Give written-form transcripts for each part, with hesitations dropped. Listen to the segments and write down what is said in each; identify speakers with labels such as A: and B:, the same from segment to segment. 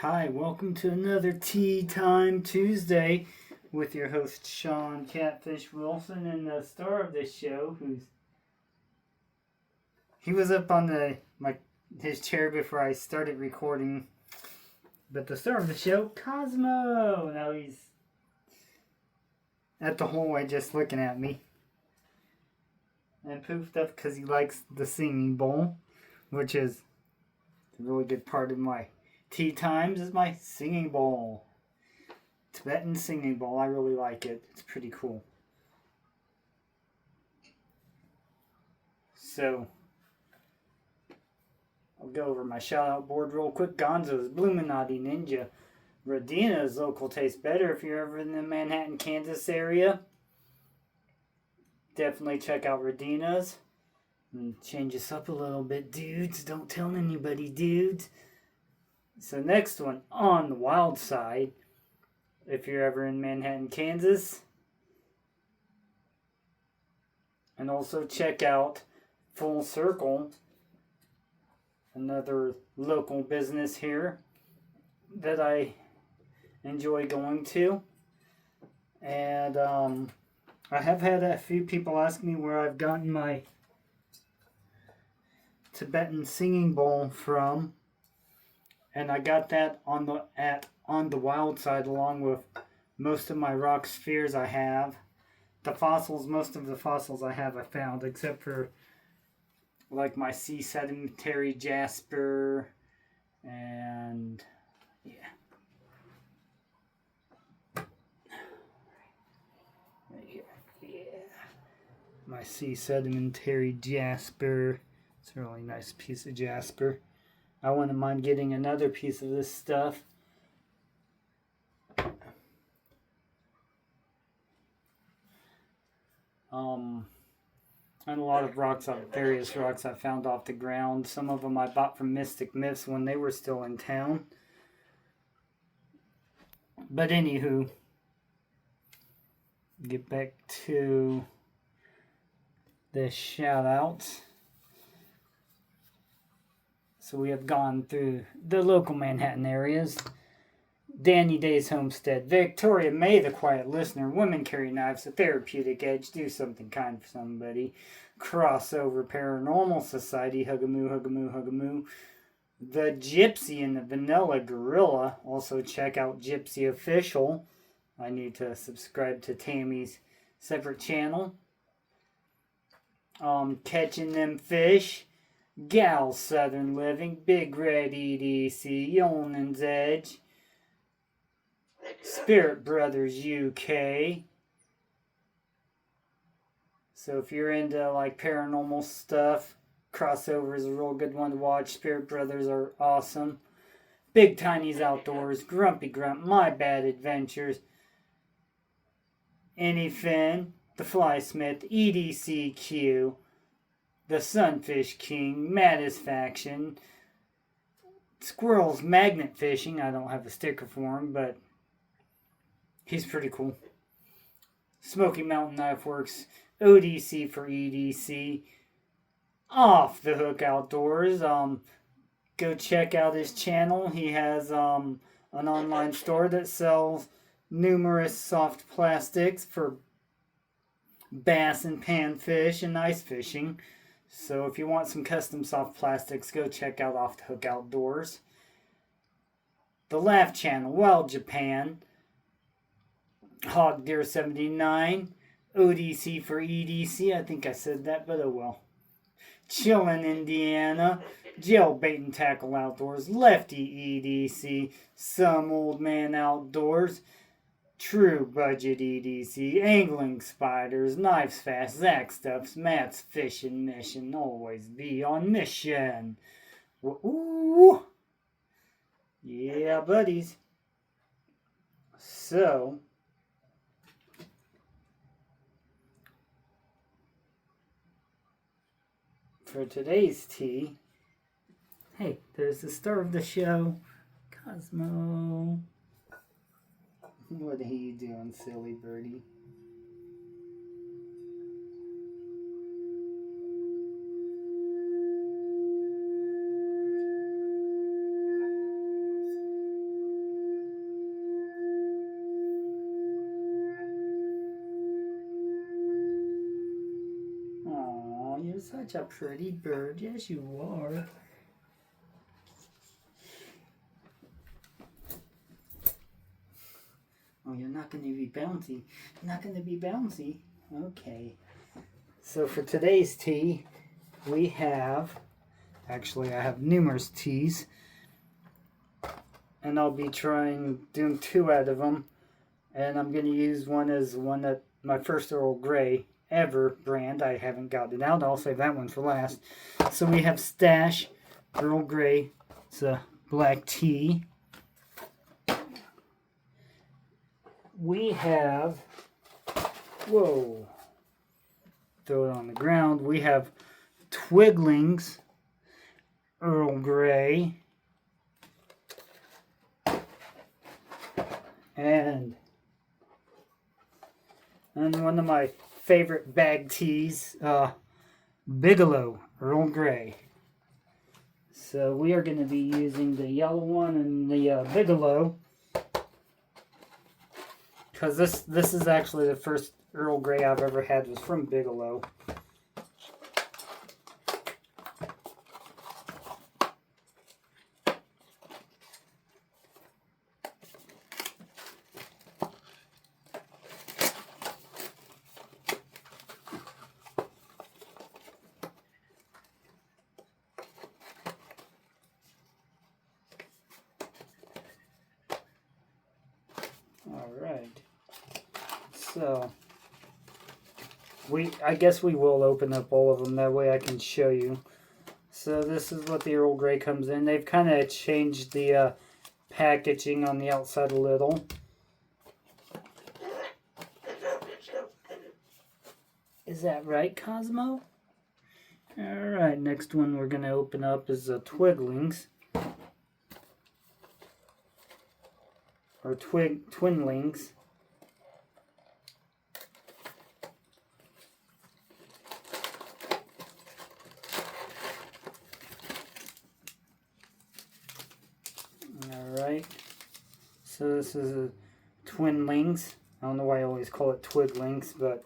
A: Hi, welcome to another Tea Time Tuesday with your host Sean Catfish Wilson and the star of this show, he was up on his chair before I started recording, but the star of the show, Cosmo. Now he's at the hallway just looking at me and poofed up because he likes the singing bowl, which is a really good part of my tea times is my singing bowl. Tibetan singing bowl. I really like it. It's pretty cool. So, I'll go over my shout out board real quick. Gonzo's Bluminati Ninja. Radina's Local Tastes Better if you're ever in the Manhattan, Kansas area. Definitely check out Radina's. And change this up a little bit, dudes. Don't tell anybody, dudes. So, next one, On the Wild Side. If you're ever in Manhattan, Kansas. And also check out Full Circle, another local business here that I enjoy going to. And I have had a few people ask me where I've gotten my Tibetan singing bowl from. And I got that on the wild side along with most of my rock spheres I have. Most of the fossils I have I found, except for like my sea sedimentary jasper and yeah. Right here. Yeah. My sea sedimentary jasper. It's a really nice piece of jasper. I wouldn't mind getting another piece of this stuff. And a lot of various rocks I found off the ground. Some of them I bought from Mystic Myths when they were still in town. But anywho, get back to the shout outs. So we have gone through the local Manhattan areas. Danny Day's Homestead, Victoria May, the Quiet Listener, Women Carry Knives, A Therapeutic Edge, Do Something Kind for Somebody, Crossover Paranormal Society, Hugamoo, Hugamoo, Hugamoo, The Gypsy and the Vanilla Gorilla. Also check out Gypsy Official. I need to subscribe to Tammy's separate channel. Catching Them Fish, Gal Southern Living, Big Red EDC, Yolin's Edge, Spirit Brothers UK. So if you're into like paranormal stuff, Crossover is a real good one to watch. Spirit Brothers are awesome. Big Tiny's Outdoors, Grumpy Grump, My Bad Adventures, Anyfin, The Flysmith, EDCQ, The Sunfish King, Maddisfaction, Squirrel's Magnet Fishing. I don't have a sticker for him, but he's pretty cool. Smoky Mountain Knife Works, ODC for EDC, Off the Hook Outdoors. Go check out his channel. He has an online store that sells numerous soft plastics for bass and panfish and ice fishing. So if you want some custom soft plastics, go check out Off the Hook Outdoors. The Laugh Channel, Wild Japan, Hog Deer 79, ODC for EDC. I think I said that, but oh well. Chillin' Indiana, Jailbait and Tackle Outdoors, Lefty EDC, Some Old Man Outdoors, True Budget EDC, Angling Spiders, Knives Fast, Zach Stuffs, Matt's Fishing Mission, always be on mission. Ooh, yeah, buddies. So, for today's tea, hey, there's the star of the show, Cosmo. What are you doing, silly birdie? You're such a pretty bird. Yes, you are. Oh, you're not going to be bouncy. You're not going to be bouncy. Okay. So for today's tea, we have... Actually, I have numerous teas. And I'll be doing 2 out of them. And I'm going to use one as one that my first Earl Grey ever brand. I haven't got it out. I'll save that one for last. So we have Stash Earl Grey. It's a black tea. We have, whoa, throw it on the ground. We have Twiglings Earl Grey. And one of my favorite bag teas, Bigelow Earl Grey. So we are going to be using the yellow one and the Bigelow. Because this is actually the first Earl Grey I've ever had was from Bigelow. Alright. So, I guess we will open up all of them, that way I can show you. So this is what the Earl Grey comes in. They've kind of changed the packaging on the outside a little. Is that right, Cosmo? Alright, next one we're going to open up is Twiglings. Or Twinlings. Alright, so this is a Twinlings. I don't know why I always call it Twiglings, but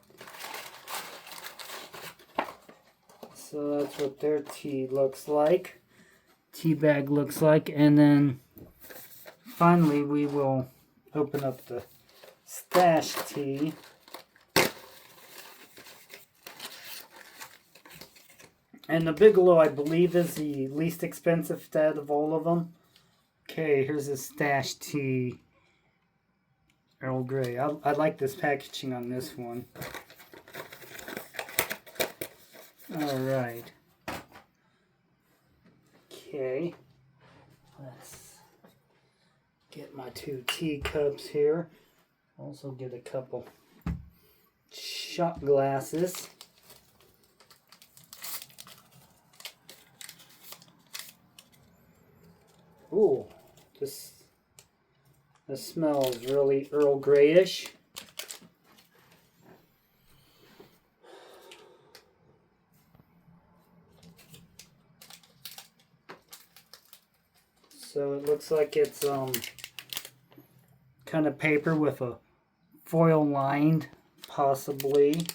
A: so that's what their tea looks like. Tea bag looks like, and then finally we will open up the Stash tea. And the Bigelow, I believe, is the least expensive out of all of them. Okay, here's a Stash tea. Earl Grey. I like this packaging on this one. Alright. Okay. Let's get my 2 teacups here. Also get a couple shot glasses. Ooh, this smells really Earl Greyish. So it looks like it's kind of paper with a foil lined, possibly.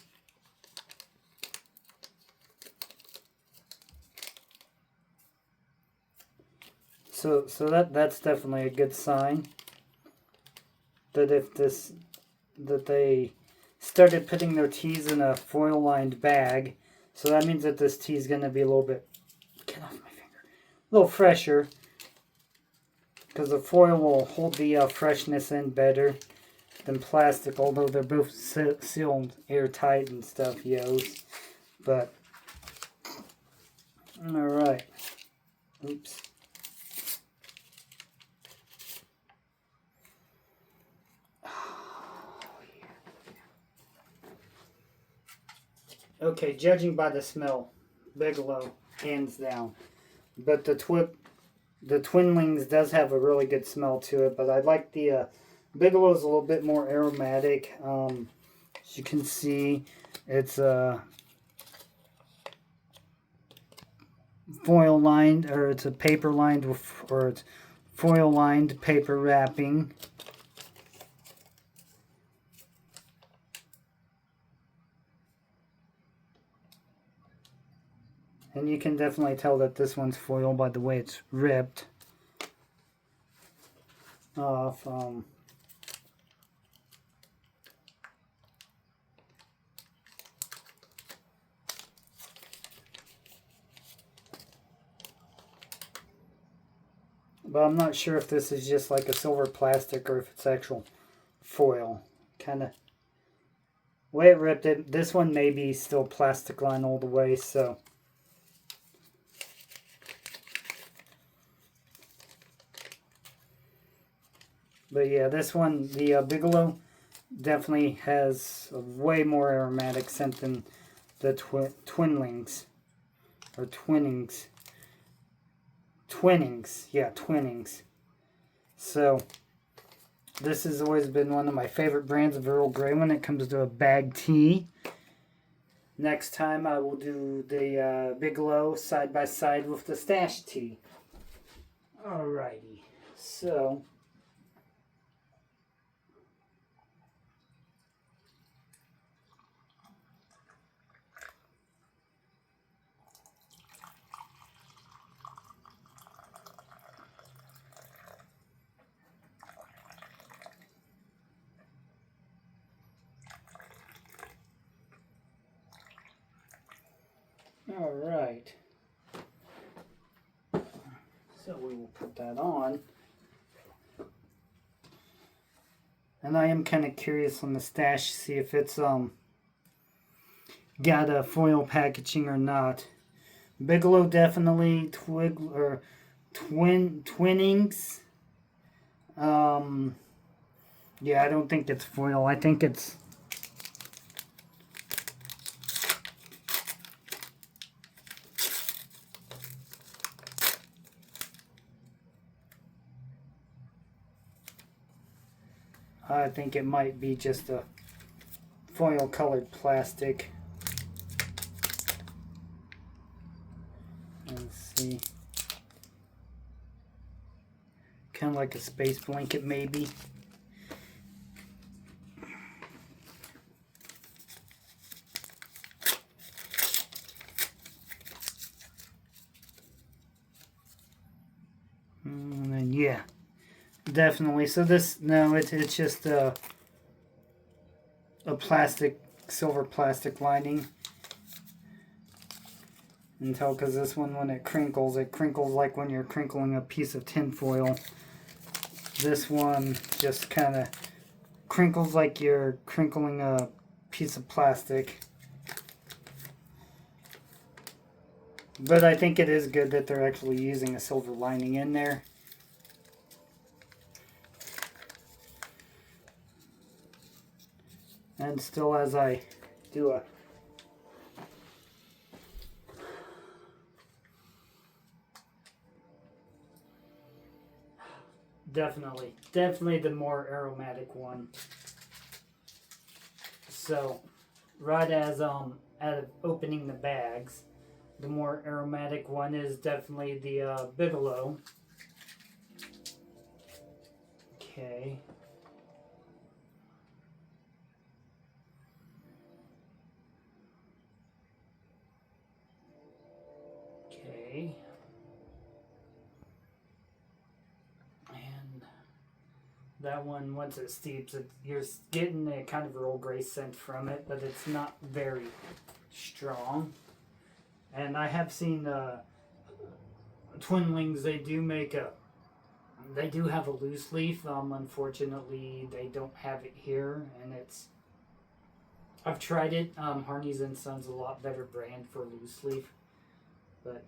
A: So that's definitely a good sign that that they started putting their teas in a foil lined bag. So that means that this tea is going to be a little bit, get off my finger, a little fresher, because the foil will hold the freshness in better than plastic, although they're both sealed airtight and stuff, yos. But alright, oops. Okay, judging by the smell, Bigelow, hands down. But the Twinlings does have a really good smell to it, but I like the Bigelow's a little bit more aromatic. As you can see, it's foil lined, or it's a paper lined, or it's foil lined paper wrapping. And you can definitely tell that this one's foil by the way it's ripped off. But I'm not sure if this is just like a silver plastic or if it's actual foil. Kind of way it ripped it. This one may be still plastic line all the way, so. But yeah, this one, the Bigelow, definitely has a way more aromatic scent than the Twinlings. Or Twinnings. Yeah, Twinnings. So, this has always been one of my favorite brands of Earl Grey when it comes to a bag tea. Next time I will do the Bigelow side by side with the Stash tea. Alrighty, so. Alright. So we will put that on. And I am kind of curious on the Stash to see if it's got a foil packaging or not. Bigelow definitely Twinnings. Yeah, I don't think it's foil. I think it's I think it might be just a foil colored plastic. Let's see. Kind of like a space blanket maybe. And then yeah. Definitely. So this, no, it's just a plastic, silver plastic lining. Until, because this one, when it crinkles like when you're crinkling a piece of tin foil. This one just kind of crinkles like you're crinkling a piece of plastic. But I think it is good that they're actually using a silver lining in there. And still, as I do a definitely the more aromatic one. So, right as out of opening the bags, the more aromatic one is definitely the Bigelow. Okay. Okay. And that one, once it steeps, you're getting a kind of Earl Grey scent from it, but it's not very strong. And I have seen Twinlings, they do have a loose leaf. Unfortunately, they don't have it here, and I've tried it. Harney's and Sons a lot better brand for loose leaf, but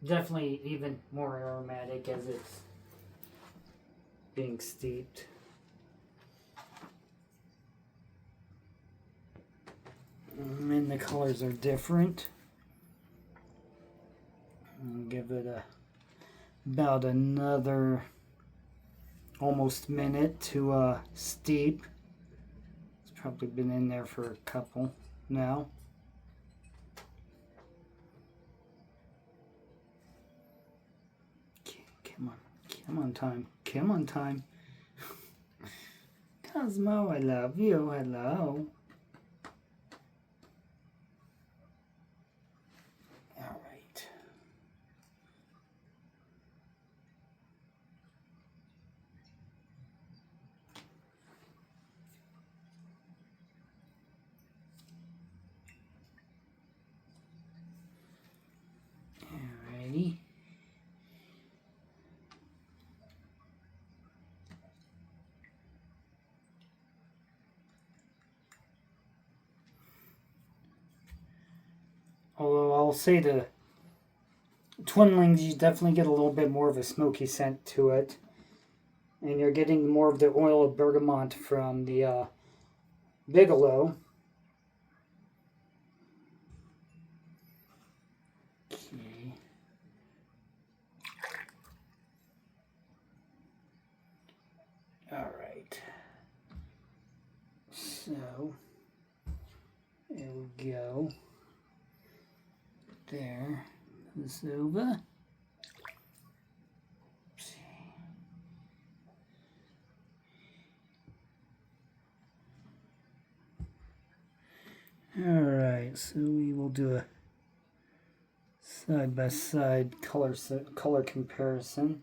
A: definitely even more aromatic as it's being steeped. And the colors are different. I'll give it about another almost minute to steep. It's probably been in there for a couple now. Come on time. Cosmo, I love you. Hello. All right. Alrighty. Although I'll say the Twinlings, you definitely get a little bit more of a smoky scent to it. And you're getting more of the oil of bergamot from the Bigelow. Okay. Alright. So, there we go. There. This over. Alright, so we will do a side-by-side color comparison.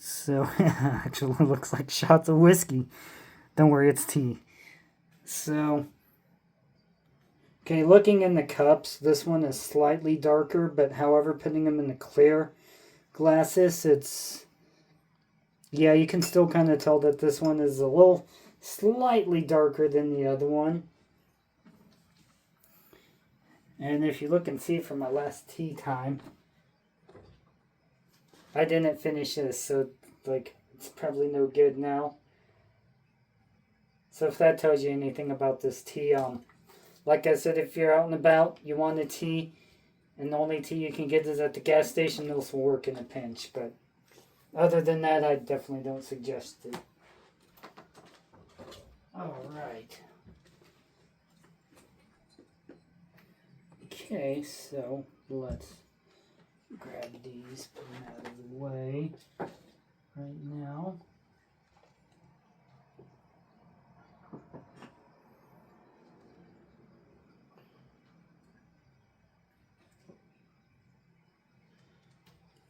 A: So, actually looks like shots of whiskey. Don't worry, it's tea. So, okay, looking in the cups, this one is slightly darker, but however, putting them in the clear glasses, it's, yeah, you can still kind of tell that this one is a little slightly darker than the other one. And if you look and see from my last tea time, I didn't finish this, so like it's probably no good now. So if that tells you anything about this tea, like I said, if you're out and about, you want a tea, and the only tea you can get is at the gas station, this will work in a pinch. But other than that, I definitely don't suggest it. All right. Okay, so let's grab these, put them out of the way right now.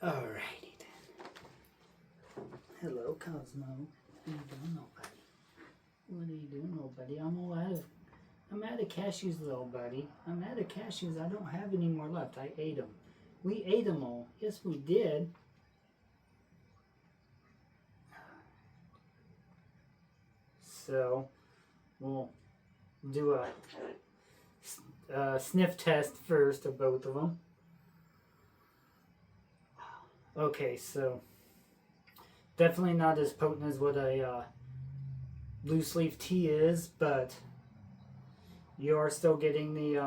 A: Alrighty then. Hello, Cosmo. How you doing, nobody? What are you doing, nobody? I'm out of cashews, little buddy. I'm out of cashews. I don't have any more left. I ate them. We ate them all. Yes, we did. So, we'll do a sniff test first of both of them. Okay, so definitely not as potent as what a loose leaf tea is, but you are still getting the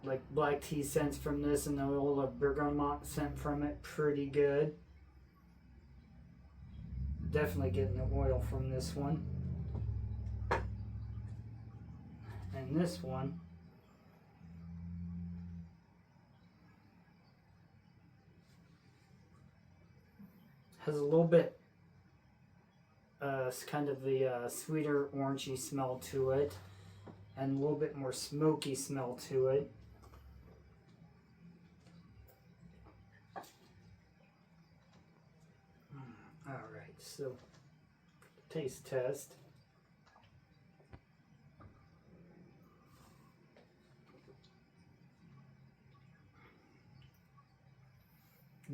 A: like black tea scents from this and the oil of bergamot scent from it pretty good. Definitely getting the oil from this one. And this one has a little bit kind of the sweeter orangey smell to it and a little bit more smoky smell to it. Alright, so taste test.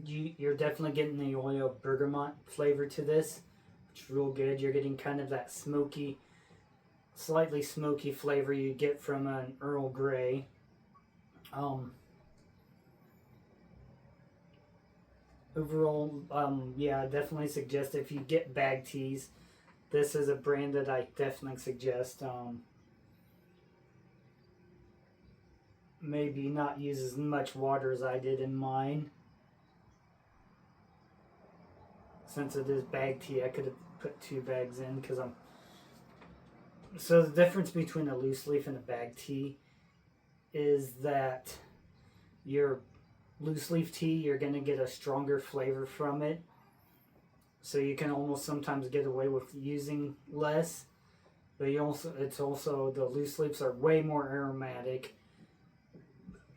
A: You're definitely getting the oil bergamot flavor to this. It's real good. You're getting kind of that smoky, slightly smoky flavor you get from an Earl Grey. Overall, yeah, I definitely suggest if you get bag teas, this is a brand that I definitely suggest. maybe not use as much water as I did in mine. Since it is bag tea, I could have put 2 bags in because I'm. So the difference between a loose leaf and a bag tea is that your loose leaf tea, you're going to get a stronger flavor from it. So you can almost sometimes get away with using less. But it's also the loose leaves are way more aromatic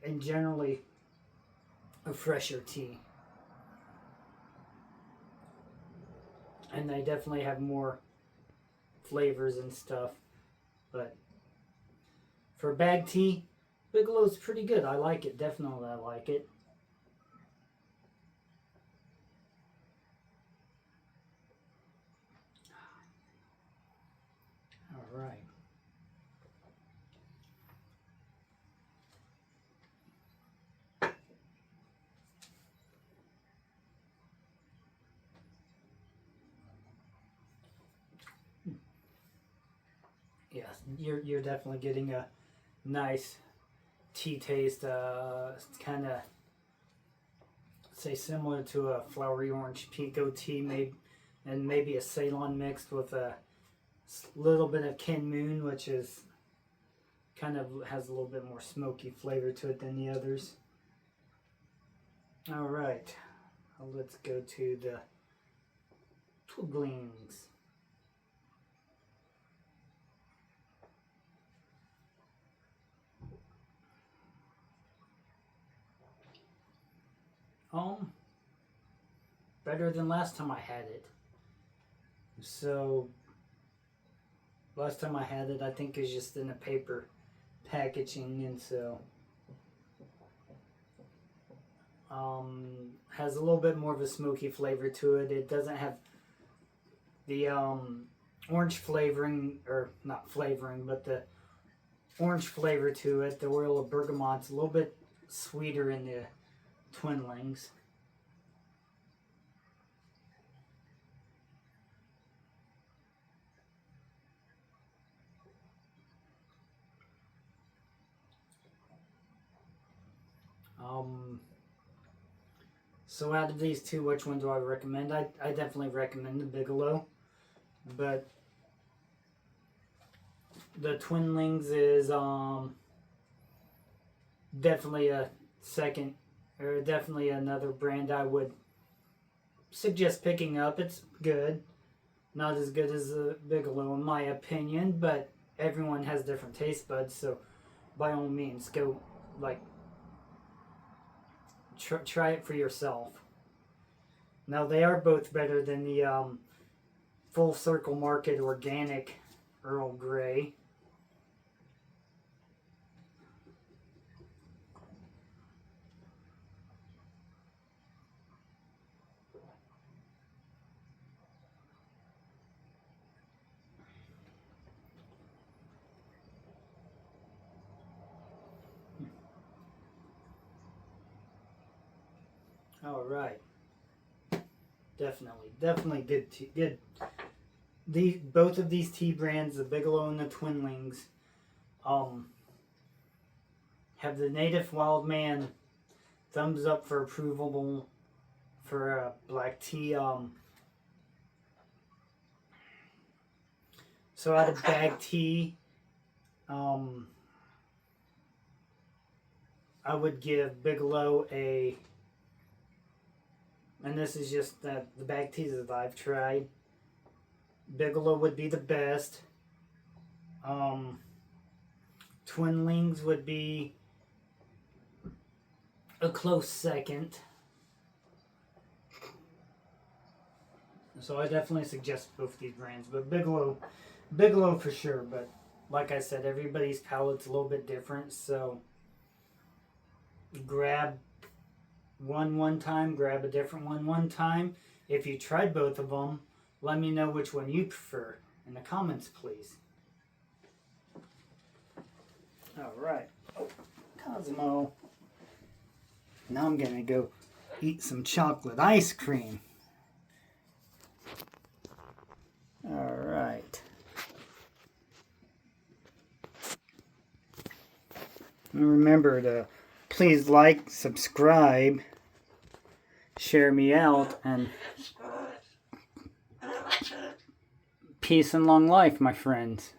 A: and generally a fresher tea. And they definitely have more flavors and stuff. But for bag tea, Bigelow's pretty good. I like it. Definitely I like it. All right. Yes, you're definitely getting a nice tea taste. It's kind of say similar to a flowery orange Pico tea, maybe a Ceylon mixed with a little bit of Kenmoon, which is kind of has a little bit more smoky flavor to it than the others. All right, let's go to the Twiglings. Better than last time I had it. So last time I had it, I think is just in a paper packaging, and so has a little bit more of a smoky flavor to it. It doesn't have the orange flavoring, or not flavoring, but the orange flavor to it. The oil of bergamot's a little bit sweeter in the Twinlings. So out of these two, which one do I recommend? I definitely recommend the Bigelow, but the Twinlings is definitely a second, or definitely another brand I would suggest picking up. It's good, not as good as the Bigelow in my opinion, but everyone has different taste buds, so by all means, go try it for yourself. Now they are both better than the Full Circle Market organic Earl Grey. All right, definitely good. Good. Both of these tea brands, the Bigelow and the Twinlings, have the Native Wild Man thumbs up for approval for black tea. So out of bag tea, I would give Bigelow a, and this is just the bag teas that I've tried. Bigelow would be the best. Twinlings would be a close second. So I definitely suggest both these brands, but Bigelow for sure. But like I said, everybody's palate's a little bit different, so grab one time, grab a different one time. If you tried both of them, let me know which one you prefer in the comments, please. All right. Oh, Cosmo. Now I'm gonna go eat some chocolate ice cream. All right. And remember to please like, subscribe, share me out, and peace and long life, my friends.